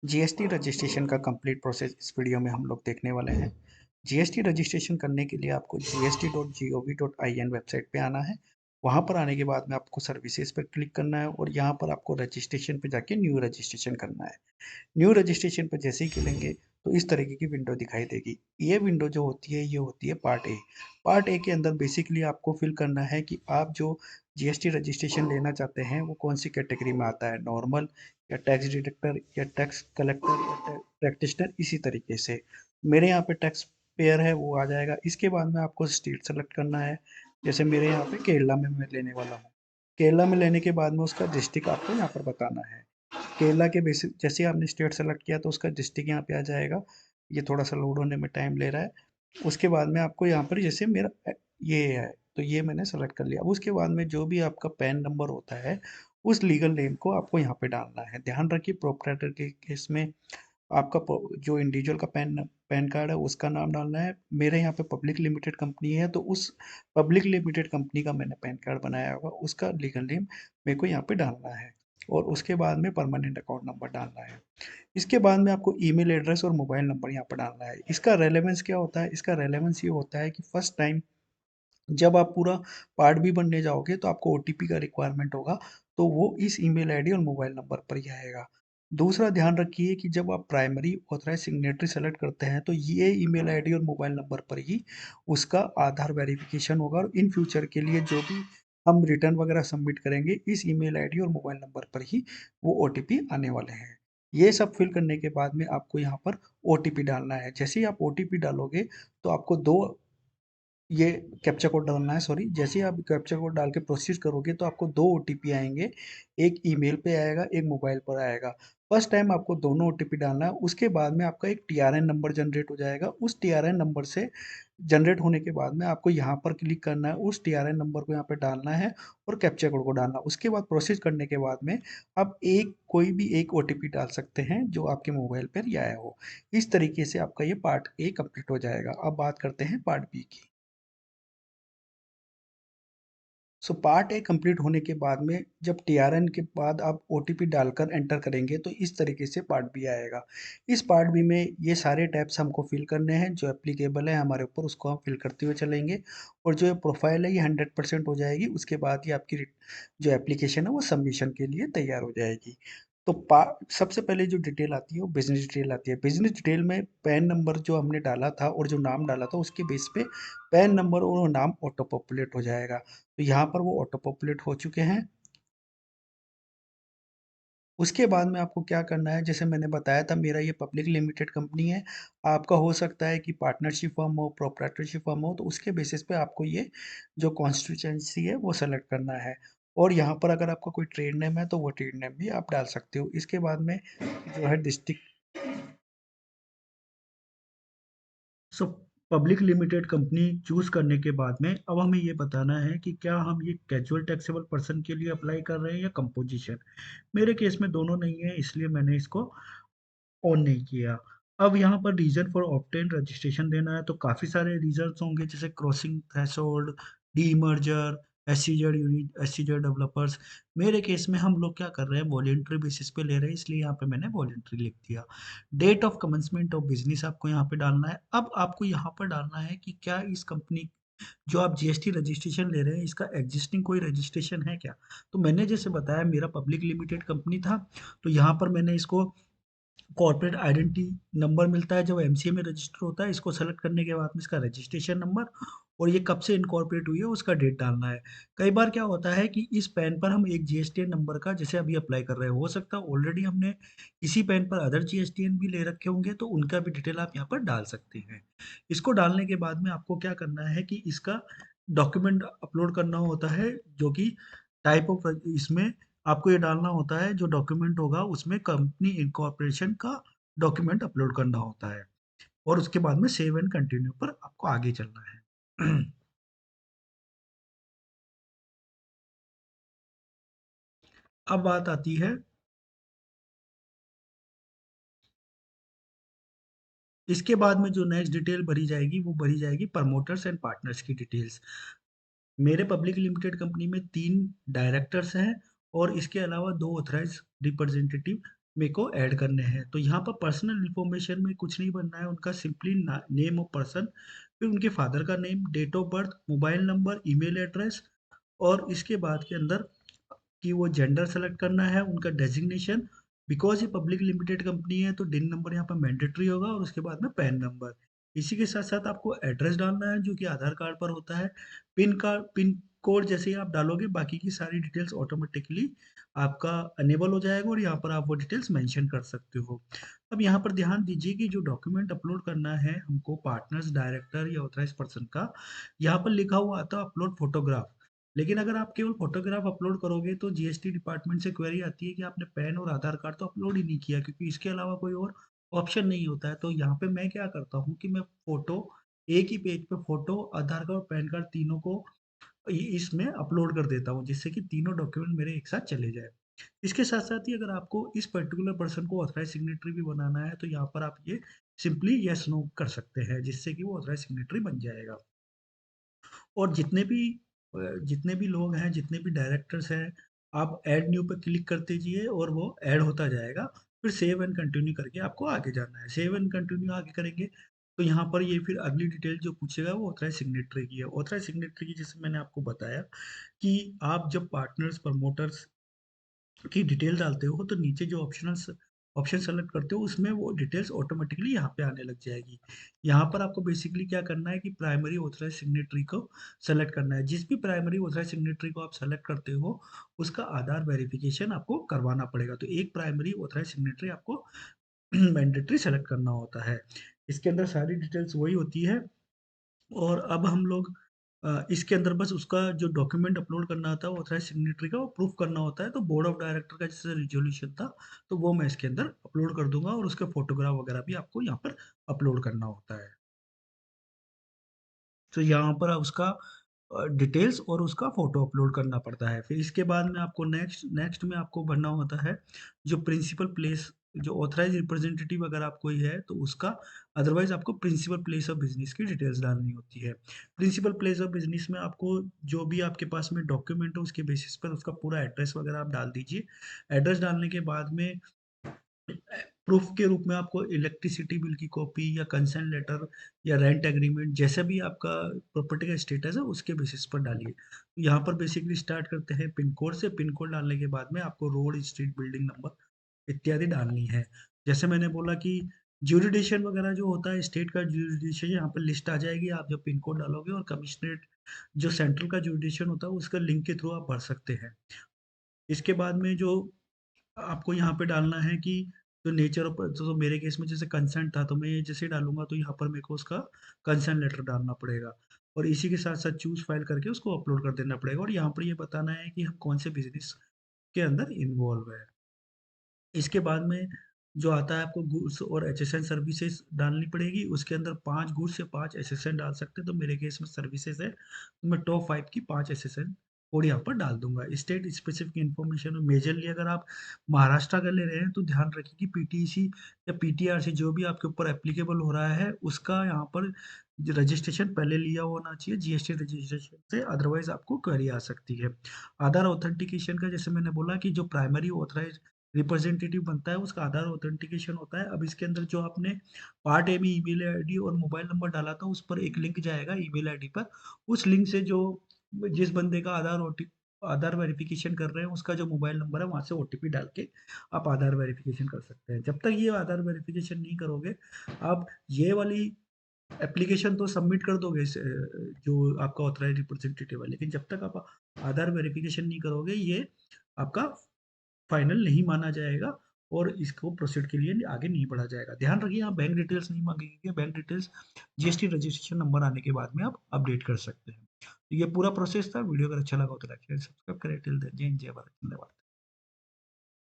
GST registration का complete process इस video में हम लोग देखने वाले हैं। जीएसटी रजिस्ट्रेशन करने के लिए आपको gst.gov.in वेबसाइट पे आना है। वहाँ पर आने के बाद में आपको सर्विसेज पर क्लिक करना है और यहाँ पर आपको रजिस्ट्रेशन पे जाके न्यू रजिस्ट्रेशन करना है। न्यू रजिस्ट्रेशन पर जैसे ही करेंगे तो इस तरीके की विंडो दिखाई देगी। ये विंडो जो होती है ये होती है पार्ट ए। पार्ट ए के अंदर बेसिकली आपको फिल करना है कि आप जो जीएसटी रजिस्ट्रेशन लेना चाहते हैं वो कौन सी कैटेगरी में आता है, नॉर्मल या टैक्स डिडक्टर या टैक्स कलेक्टर या प्रैक्टिशनर, इसी तरीके से। मेरे यहाँ पे टैक्स पेयर है वो आ जाएगा। इसके बाद में आपको स्टेट सेलेक्ट करना है। जैसे मेरे यहाँ पे केरला में मैं लेने वाला हूँ। केरला में लेने के बाद में उसका डिस्ट्रिक्ट आपको यहाँ पर बताना है। केरला के बेसिस जैसे आपने स्टेट सेलेक्ट किया तो उसका डिस्ट्रिक्ट यहाँ पे आ जाएगा। ये थोड़ा सा लोड होने में टाइम ले रहा है। उसके बाद में आपको यहाँ पर जैसे मेरा ये है तो ये मैंने सेलेक्ट कर लिया। अब उसके बाद में जो भी आपका पैन नंबर होता है उस लीगल नेम को आपको यहाँ पे डालना है। ध्यान रखिए प्रोप्राइटर के केस में आपका जो इंडिविजुअल का पैन पैन कार्ड है उसका नाम डालना है। मेरे यहाँ पे पब्लिक लिमिटेड कंपनी है तो उस पब्लिक लिमिटेड कंपनी का मैंने पैन कार्ड बनाया होगा, उसका लीगल नेम मेरे को यहाँ पे डालना है। और उसके बाद में परमानेंट अकाउंट नंबर डालना है। इसके बाद में आपको ईमेल एड्रेस और मोबाइल नंबर यहाँ पर डालना है। इसका रेलेवेंस क्या होता है? इसका रेलेवेंस ये होता है कि फर्स्ट टाइम जब आप पूरा पार्ट बी बनने जाओगे तो आपको ओटीपी का रिक्वायरमेंट होगा, तो वो इस ईमेल आईडी और मोबाइल नंबर पर ही आएगा। दूसरा ध्यान रखिए कि जब आप प्राइमरी ऑथराइज्ड सिग्नेटरी सेलेक्ट करते हैं तो ये ईमेल आईडी और मोबाइल नंबर पर ही उसका आधार वेरिफिकेशन होगा और इन फ्यूचर के लिए जो भी हम रिटर्न वगैरह सबमिट करेंगे इस ईमेल आईडी और मोबाइल नंबर पर ही वो ओटीपी आने वाले हैं। ये सब फिल करने के बाद में आपको यहाँ पर ओटीपी डालना है। जैसे ही आप ओटीपी डालोगे तो आपको दो ये कैप्चा कोड डालना है, सॉरी। जैसे ही आप कैप्चा कोड डाल के प्रोसीड करोगे तो आपको दो ओटीपी आएंगे। एक ईमेल पे आएगा, एक मोबाइल पर आएगा। फर्स्ट टाइम आपको दोनों ओटीपी डालना है। उसके बाद में आपका एक टीआरएन नंबर जनरेट हो जाएगा। उस टीआरएन नंबर से जनरेट होने के बाद में आपको यहाँ पर क्लिक करना है, उस टीआरएन नंबर को यहाँ पे डालना है और कैप्चा कोड को डालना है। उसके बाद प्रोसेस करने के बाद में आप कोई भी एक ओटीपी डाल सकते हैं जो आपके मोबाइल पर ही आया हो। इस तरीके से आपका ये पार्ट ए कंप्लीट हो जाएगा। अब बात करते हैं पार्ट बी की। सो पार्ट ए कंप्लीट होने के बाद में जब टीआरएन के बाद आप ओटीपी डालकर एंटर करेंगे तो इस तरीके से पार्ट बी आएगा। इस पार्ट बी में ये सारे टैब्स हमको फिल करने हैं जो एप्लीकेबल है हमारे ऊपर, उसको हम फिल करते हुए चलेंगे। और जो प्रोफाइल है ये 100% हो जाएगी। उसके बाद ही आपकी जो एप्लीकेशन है वो सबमिशन के लिए तैयार हो जाएगी। तो सबसे पहले जो डिटेल आती है वो बिजनेस डिटेल आती है। बिजनेस डिटेल में पैन नंबर जो हमने डाला था और जो नाम डाला था उसके बेस पे पैन नंबर और वो नाम ऑटो पॉपुलेट हो जाएगा। तो यहाँ पर वो ऑटो पॉपुलेट हो चुके हैं। उसके बाद में आपको क्या करना है, जैसे मैंने बताया था मेरा ये पब्लिक लिमिटेड कंपनी है। आपका हो सकता है कि पार्टनरशिप फर्म हो, प्रोप्राइटरशिप फर्म हो, तो उसके बेसिस पे आपको ये जो कॉन्स्टिट्यूएंसी है वो सेलेक्ट करना है। और यहाँ पर अगर आपका कोई ट्रेड नेम है तो वो ट्रेड नेम भी आप डाल सकते हो। इसके बाद में जो है district. So public limited company choose करने के बाद में अब हमें ये बताना है कि क्या हम ये कैजुअल टैक्सेबल पर्सन के लिए अप्लाई कर रहे हैं या कंपोजिशन। मेरे केस में दोनों नहीं है इसलिए मैंने इसको ऑन नहीं किया। अब यहाँ पर रीजन फॉर ऑब्टेन रजिस्ट्रेशन देना है तो काफ़ी सारे रीजंस होंगे जैसे crossing threshold, demerger, SCZ unit, SCZ developers. मेरे केस में हम लोग क्या कर रहे हैं, वॉलेंट्री बेसिस पे ले रहे हैं इसलिए यहाँ पे मैंने वॉलेंट्री लिख दिया। Date of commencement of business आपको यहाँ पे डालना है। अब आपको यहाँ पर डालना है कि क्या इस कंपनी जो आप जीएसटी रजिस्ट्रेशन ले रहे हैं इसका एग्जिस्टिंग कोई रजिस्ट्रेशन है क्या। तो मैंने जैसे बताया मेरा पब्लिक लिमिटेड कंपनी था तो यहाँ पर मैंने इसको कॉर्पोरेट आइडेंटिटी नंबर मिलता है जब एमसीए में रजिस्टर होता है। इसको सेलेक्ट करने के बाद में इसका रजिस्ट्रेशन नंबर और ये कब से इनकॉर्पोरेट हुई है उसका डेट डालना है। कई बार क्या होता है कि इस पैन पर हम एक जीएसटीएन नंबर का जैसे अभी अप्लाई कर रहे हैं, हो सकता है ऑलरेडी हमने इसी पैन पर अदर जीएसटीएन भी ले रखे होंगे तो उनका भी डिटेल आप यहाँ पर डाल सकते हैं। इसको डालने के बाद में आपको क्या करना है कि इसका डॉक्यूमेंट अपलोड करना होता है जो कि टाइप ऑफ इसमें आपको ये डालना होता है जो डॉक्यूमेंट होगा उसमें कंपनी इनकॉर्पोरेशन का डॉक्यूमेंट अपलोड करना होता है। और उसके बाद में सेव एंड कंटिन्यू पर आपको आगे चलना है। अब बात आती है, इसके बाद में जो नेक्स्ट डिटेल भरी जाएगी वो भरी जाएगी प्रमोटर्स एंड पार्टनर्स की डिटेल्स। मेरे पब्लिक लिमिटेड कंपनी में 3 डायरेक्टर्स हैं और इसके अलावा 2 ऑथराइज रिप्रेजेंटेटिव मेरे को ऐड करने हैं। तो यहाँ पर पर्सनल इन्फॉर्मेशन में कुछ नहीं भरना है, उनका सिंपली नेम ऑफ पर्सन, फिर उनके फादर का name, date of birth, mobile number, email address, और इसके बाद के अंदर कि वो जेंडर सेलेक्ट करना है, उनका डेजिग्नेशन, बिकॉज़ ये पब्लिक लिमिटेड कंपनी है तो डिन नंबर यहाँ पर मैंडेटरी होगा, और उसके बाद में पैन नंबर। इसी के साथ-साथ आपको एड्रेस डालना है जो कि आधार कार्ड पर होता है। पिन कोड जैसे ही आप डालोगे बाकी की सारी डिटेल्स ऑटोमेटिकली आपका अनेबल हो जाएगा, और यहाँ पर आप वो डिटेल्स मेंशन कर सकते हो। अब यहाँ पर ध्यान दीजिए कि जो डॉक्यूमेंट अपलोड करना है हमको पार्टनर्स, डायरेक्टर या ऑथराइज्ड पर्सन का, यहाँ पर लिखा हुआ आता है अपलोड फोटोग्राफ। लेकिन अगर आप केवल फ़ोटोग्राफ अपलोड करोगे तो जीएसटी डिपार्टमेंट से क्वेरी आती है कि आपने पैन और आधार कार्ड तो अपलोड ही नहीं किया, क्योंकि इसके अलावा कोई और ऑप्शन नहीं होता है। तो यहाँ पे मैं क्या करता हूँ कि मैं फ़ोटो एक ही पेज पे फ़ोटो, आधार कार्ड और पैन कार्ड तीनों को इ इसमें अपलोड कर देता हूँ, जिससे कि तीनों डॉक्यूमेंट मेरे एक साथ चले जाएँ। इसके साथ-साथ ही अगर आपको इस पर्टिकुलर पर्सन को ऑथराइज़्ड सिग्नेटरी भी बनाना है, तो यहाँ पर आप ये सिंपली येस नो कर सकते हैं, जिससे कि वो ऑथराइज़्ड सिग्नेटरी बन जाएगा। और जितने भी लोग हैं, जितने भी डायरेक्टर्स हैं, आप ऐड न्यू पे क्लिक करते जाइए और वो ऐड होता जाएगा। फिर सेव एंड कंटिन्यू करके आपको आगे जाना है। सेव एंड कंटिन्यू आगे करेंगे, तो यहाँ पर ये फिर अगली डिटेल जो पूछेगा वो ऑथराइज़्ड सिग्नेटरी की है। ऑथराइज़्ड सिग्नेटरी की जैसे मैंने आपको बताया कि आप जब पार्टनर्स, प्रमोटर्स की डिटेल डालते हो तो नीचे जो ऑप्शन सेलेक्ट करते हो उसमें वो डिटेल्स ऑटोमेटिकली यहाँ पे आने लग जाएगी। यहाँ पर आपको बेसिकली क्या करना है कि प्राइमरी ऑथराइज्ड सिग्नेटरी को सेलेक्ट करना है। जिस भी प्राइमरी ऑथराइज्ड सिग्नेटरी को आप सेलेक्ट करते हो, उसका आधार वेरिफिकेशन आपको करवाना पड़ेगा। तो एक प्राइमरी ऑथराइज्ड सिग्नेटरी आपको मैंडेटरी सेलेक्ट करना होता है। इसके अंदर सारी डिटेल्स वही होती है। और अब हम लोग इसके अंदर बस उसका जो डॉक्यूमेंट अपलोड करना होता है ऑथराइज्ड सिग्नेटरी का, वो प्रूफ करना होता है। तो बोर्ड ऑफ डायरेक्टर का जैसे रिज़ॉल्यूशन था, तो वो मैं इसके अंदर अपलोड कर दूँगा, और उसके फोटोग्राफ वगैरह भी आपको यहाँ पर अपलोड करना होता है। तो यहाँ पर उसका डिटेल्स और उसका फ़ोटो अपलोड करना पड़ता है। फिर इसके बाद में आपको नेक्स्ट नेक्स्ट में आपको भरना होता है जो प्रिंसिपल प्लेस, जो ऑथराइज़्ड रिप्रेजेंटेटिव अगर आप कोई है तो उसका, अदरवाइज़ आपको प्रिंसिपल प्लेस ऑफ बिज़नेस की डिटेल्स डालनी होती है। प्रिंसिपल प्लेस ऑफ बिज़नेस में आपको जो भी आपके पास में डॉक्यूमेंट हो उसके बेसिस पर उसका पूरा एड्रेस वगैरह आप डाल दीजिए। एड्रेस डालने के बाद में प्रूफ के रूप में आपको इलेक्ट्रिसिटी बिल की कॉपी या कंसेंट लेटर या रेंट एग्रीमेंट, जैसा भी आपका प्रॉपर्टी का स्टेटस है उसके बेसिस पर डालिए। तो यहाँ पर बेसिकली स्टार्ट करते हैं पिन कोड से। पिन कोड डालने के बाद में आपको रोड, स्ट्रीट, बिल्डिंग नंबर इत्यादि डालनी है। जैसे मैंने बोला कि ज्यूरिडिक्शन वगैरह जो होता है, स्टेट का ज्यूरिडिक्शन यहाँ पर लिस्ट आ जाएगी आप जब पिन कोड डालोगे, और कमिश्नरेट जो सेंट्रल का ज्यूरिडिक्शन होता है उसका लिंक के थ्रू आप भर सकते हैं। इसके बाद में जो आपको यहाँ पे डालना है कि जो नेचर ऑफ, तो मेरे केस में जैसे कंसेंट था तो मैं ये जैसे डालूँगा तो यहाँ पर मेरे को उसका कंसेंट लेटर डालना पड़ेगा, और इसी के साथ-साथ चूज़ फाइल करके उसको अपलोड कर देना पड़ेगा, और यहाँ पर ये बताना है कि हम कौन से बिज़नेस के अंदर इन्वॉल्व है। इसके बाद में जो आता है आपको गुड्स और एचएसएन सर्विसेज़ डालनी पड़ेगी, उसके अंदर 5 गुड्स या 5 एचएसएन डाल सकते हैं, तो मेरे केस में सर्विसेज़ है, तो मैं टॉप 5 की 5 एचएसएन कोड यहाँ पर डाल दूँगा। स्टेट स्पेसिफिक इन्फॉर्मेशन में मेजरली अगर आप महाराष्ट्र का ले रहे हैं, तो ध्यान रखिए कि पीटीसी या पीटीआरसी जो भी आपके ऊपर एप्लीकेबल हो रहा है, उसका यहाँ पर रजिस्ट्रेशन पहले लिया होना चाहिए जीएसटी रजिस्ट्रेशन से, अदरवाइज़ आपको क्वेरी आ सकती है। आधार ऑथेंटिकेशन का जैसे मैंने बोला कि जो प्राइमरी ऑथराइज़्ड रिप्रेजेंटेटिव बनता है उसका आधार ऑथेंटिकेशन होता है। अब इसके अंदर जो आपने पार्ट ए में ईमेल आईडी और मोबाइल नंबर डाला था उस पर एक लिंक जाएगा ईमेल आईडी पर। उस लिंक से जो जिस बंदे का आधार वेरिफिकेशन कर रहे हैं उसका जो मोबाइल नंबर है वहाँ से ओटीपी डाल के आप आधार वेरिफिकेशन कर सकते हैं। जब तक ये आधार वेरिफिकेशन नहीं करोगे, आप ये वाली एप्लीकेशन तो सबमिट कर दोगे जो आपका ऑथराइज्ड रिप्रेजेंटेटिव है, लेकिन जब तक आप आधार वेरिफिकेशन नहीं करोगे ये आपका फाइनल नहीं माना जाएगा, और इसको प्रोसीड के लिए आगे नहीं बढ़ा जाएगा। ध्यान रखिए यहाँ बैंक डिटेल्स नहीं मांगेंगे, bank details GST registration number आने के बाद में आप अपडेट कर सकते हैं। तो ये पूरा प्रोसेस था। वीडियो अगर अच्छा लगा हो तो लाइक शेयर सब्सक्राइब करें। टिल देन जय हिंद, जय भारत, धन्यवाद।